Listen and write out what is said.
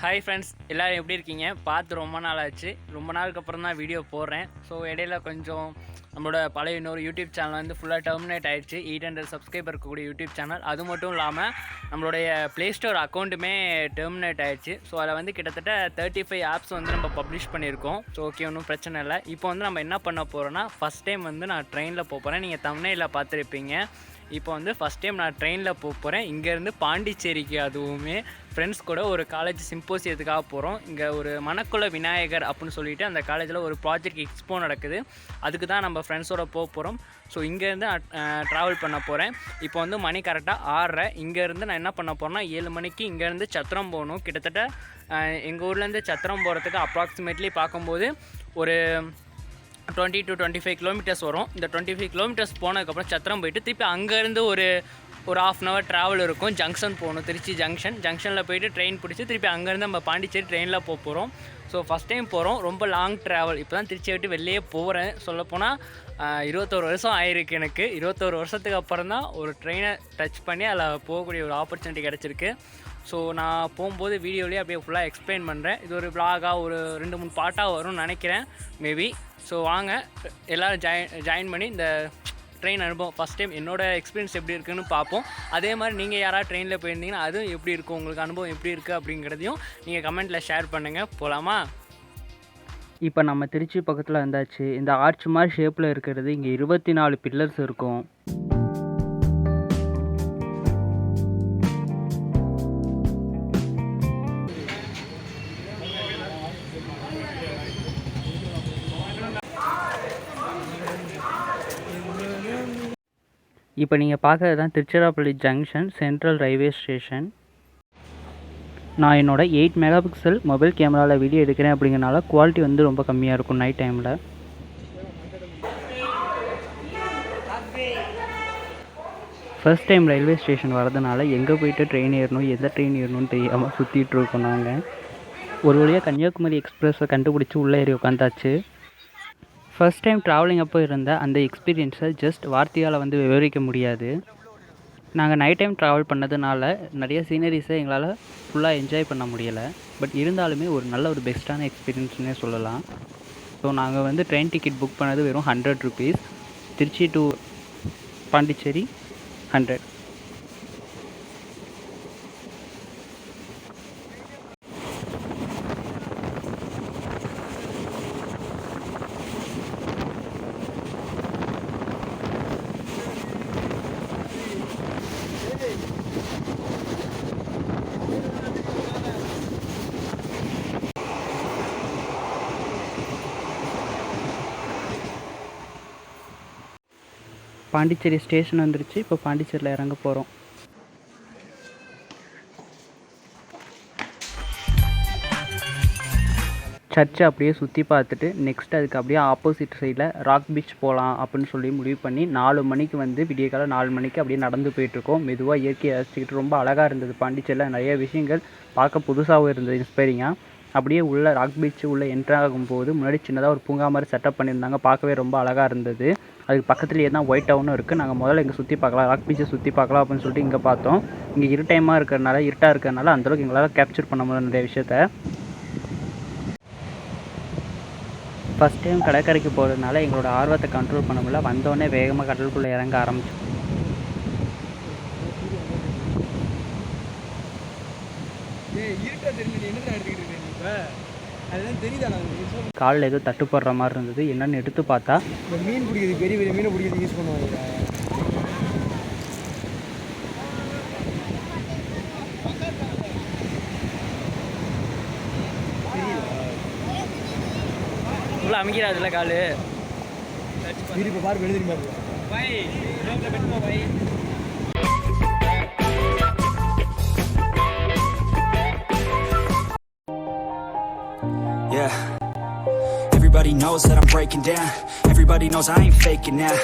Hi friends, எல்லோரும் எப்படி இருக்கீங்க? பார்த்து ரொம்ப நாள் ஆச்சு. ரொம்ப நாளுக்கு அப்புறம் தான் வீடியோ போடுறேன். ஸோ இடையில கொஞ்சம் நம்மளோட பழைய இன்னொரு யூடியூப் சேனல் வந்து ஃபுல்லாக டெர்மினேட் ஆகிடுச்சு. 800 சப்ஸ்கிரைபர் இருக்கக்கூடிய யூடியூப் சேனல். அது மட்டும் இல்லாமல் நம்மளுடைய ப்ளே ஸ்டோர் அக்கௌண்ட்டுமே டெர்மினேட் ஆகிடுச்சு. ஸோ அதில் வந்து கிட்டத்தட்ட 35 ஆப்ஸ் வந்து நம்ம பப்ளிஷ் பண்ணியிருக்கோம். ஸோ ஓகே, ஒன்றும் பிரச்சனை இல்லை. இப்போ வந்து நம்ம என்ன பண்ண போகிறோன்னா, ஃபஸ்ட் டைம் வந்து நான் ட்ரெயினில் போகிறேன். நீங்கள் தம்ப்நெயிலில் பார்த்துருப்பீங்க. இப்போ வந்து ஃபஸ்ட் டைம் நான் ட்ரெயினில் போகிறேன். இங்கேருந்து பாண்டிச்சேரிக்கு, அதுவுமே ஃப்ரெண்ட்ஸ் கூட ஒரு காலேஜ் சிம்போசியத்துக்காக போகிறோம். இங்கே ஒரு மணக்குள விநாயகர் அப்படின்னு சொல்லிட்டு அந்த காலேஜில் ஒரு ப்ராஜெக்ட் எக்ஸ்போ நடக்குது. அதுக்கு தான் நம்ம ஃப்ரெண்ட்ஸோட போகிறோம். ஸோ இங்கேருந்து ட்ராவல் பண்ண போகிறேன். இப்போ வந்து மணி கரெக்டாக 6:30. இங்கேருந்து நான் என்ன பண்ண போகிறேன்னா, 7 மணிக்கு இங்கேருந்து சத்திரம் போகணும். கிட்டத்தட்ட எங்கள் ஊர்லேருந்து சத்திரம் போகிறதுக்கு அப்ராக்சிமேட்லி பார்க்கும்போது ஒரு 20 to 25 கிலோமீட்டர்ஸ் வரும். இந்த 25 கிலோமீட்டர்ஸ் போனதுக்கப்புறம் சத்திரம் போயிட்டு திருப்பி அங்கேருந்து ஒரு 1/2 hour ட்ராவல் இருக்கும். ஜங்ஷன் போகணும், திருச்சி ஜங்ஷனில் போயிட்டு ட்ரெயின் பிடிச்சி திருப்பி அங்கேருந்து நம்ம பாண்டிச்சேரி ட்ரெயினில் போகிறோம். ஸோ ஃபஸ்ட் டைம் போகிறோம். ரொம்ப லாங் ட்ராவல். இப்போ தான் திருச்சியை விட்டு வெளியே போகிறேன். சொல்லப்போனால் 21 வருஷம் ஆயிருக்கு எனக்கு. 21 வருஷத்துக்கு அப்புறம் தான் ஒரு ட்ரெயினை டச் பண்ணி அதில் போகக்கூடிய ஒரு ஆப்பர்ச்சுனிட்டி கிடச்சிருக்கு. ஸோ நான் போகும்போது வீடியோலேயே அப்படியே ஃபுல்லாக எக்ஸ்பிளைன் பண்ணுறேன். இது ஒரு விலாகாக ஒரு 2-3 பார்ட்டாக வரும்னு நினைக்கிறேன், மேபி. ஸோ வாங்க எல்லோரும் ஜாயின் பண்ணி இந்த ட்ரெயின் அனுபவம் ஃபஸ்ட் டைம் என்னோடய எக்ஸ்பீரியன்ஸ் எப்படி இருக்குதுன்னு பார்ப்போம். அதே மாதிரி நீங்கள் யாராவது ட்ரெயினில் போயிருந்தீங்கன்னா அதுவும் எப்படி இருக்கும், உங்களுக்கு அனுபவம் எப்படி இருக்குது அப்படிங்கிறதையும் நீங்கள் கமெண்ட்டில் ஷேர் பண்ணுங்கள். போகலாமா? இப்போ நம்ம திருச்சி பக்கத்தில் வந்தாச்சு. இந்த ஆர்ச் மாதிரி ஷேப்பில் இருக்கிறது இங்கே 24 பில்லர்ஸ் இருக்கும். இப்போ நீங்கள் பார்க்குறது தான் Tiruchirappalli junction central railway station. நான் என்னோட 8 மெகாபிக்சல் மொபைல் கேமராவில் வீடியோ எடுக்கிறேன். அப்படிங்கிறனால குவாலிட்டி வந்து ரொம்ப கம்மியாக இருக்கும் நைட் டைமில். ஃபர்ஸ்ட் டைம் ரயில்வே ஸ்டேஷன் வரதுனால எங்கே போய்ட்டு ட்ரெயின் ஏறணும், எந்த ட்ரெயின் ஏறணும்னு தெரியாமல் சுற்றிட்டுருக்கோம் நாங்கள். ஒரு வழியாக கன்னியாகுமரி எக்ஸ்பிரஸை கண்டுபிடிச்சி உள்ளே ஏறி உட்காந்தாச்சு. ஃபர்ஸ்ட் டைம் ட்ராவலிங் அப்போ இருந்த அந்த எக்ஸ்பீரியன்ஸை ஜஸ்ட் வார்த்தையால் வந்து விவரிக்க முடியாது. நாங்கள் நைட் டைம் ட்ராவல் பண்ணதுனால நிறைய சீனரிஸை எங்களால் ஃபுல்லாக என்ஜாய் பண்ண முடியலை. பட் இருந்தாலுமே ஒரு நல்ல ஒரு பெஸ்ட்டான எக்ஸ்பீரியன்ஸ்னே சொல்லலாம். ஸோ நாங்கள் வந்து ட்ரெயின் டிக்கெட் புக் பண்ணது வெறும் 100 rupees. Trichy to Pondicherry 100. Pondicherry station வந்துருச்சு. இப்போ பாண்டிச்சேரியில் இறங்க போகிறோம். சர்ச்சை அப்படியே சுற்றி பார்த்துட்டு நெக்ஸ்ட் அதுக்கு அப்படியே ஆப்போசிட் சைடில் ராக் பீச் போகலாம் அப்படின்னு சொல்லி முடிவு பண்ணி 4 மணிக்கு வந்து விடியகாலை 4 மணிக்கு அப்படியே நடந்து போயிட்டுருக்கோம். மெதுவாக இயற்கையை ரசிச்சுக்கிட்டு ரொம்ப அழகாக இருந்தது. பாண்டிச்சேரியில் நிறைய விஷயங்கள் பார்க்க புதுசாகவும் இருந்தது, இன்ஸ்பைரிங்காக. அப்படியே உள்ள ராக் பீச்சு உள்ளே என்ட்ரு ஆகும்போது முன்னாடி சின்னதாக ஒரு பூங்கா மாதிரி செட்டப் பண்ணியிருந்தாங்க. பார்க்கவே ரொம்ப அழகாக இருந்தது. அதுக்கு பக்கத்துலேயே தான் ஒயிட் டவுனும் இருக்குது. நாங்கள் முதல்ல இங்கே சுற்றி பார்க்கலாம், ராக் பீச்சை சுற்றி பார்க்கலாம் அப்படின்னு சொல்லிட்டு இங்கே பார்த்தோம். இங்கே இருட்டாக இருக்கிறதுனால அந்தளவுக்கு எங்களால் கேப்சர் பண்ண முடியல நிறைய விஷயத்த. ஃபஸ்ட் டைம் கடற்கரைக்கு போகிறதுனால எங்களோட ஆர்வத்தை கண்ட்ரோல் பண்ண முடியல. வந்தோடனே வேகமாக கடலுக்குள்ளே இறங்க ஆரம்பிச்சோம். காலில் ஏதோ தட்டு போடுற மாதிரி இருந்தது. என்னன்னு எடுத்து பார்த்தா மீன் பிடிக்கிறது, பெரிய பெரிய மீனை பிடிக்கிறது யூஸ் பண்ணுவாங்க. உள்ள அமைக்கிறாதுல காலு. இப்போ பாரு எழுதி Yeah, everybody knows that I'm breaking down. Everybody knows I ain't faking now.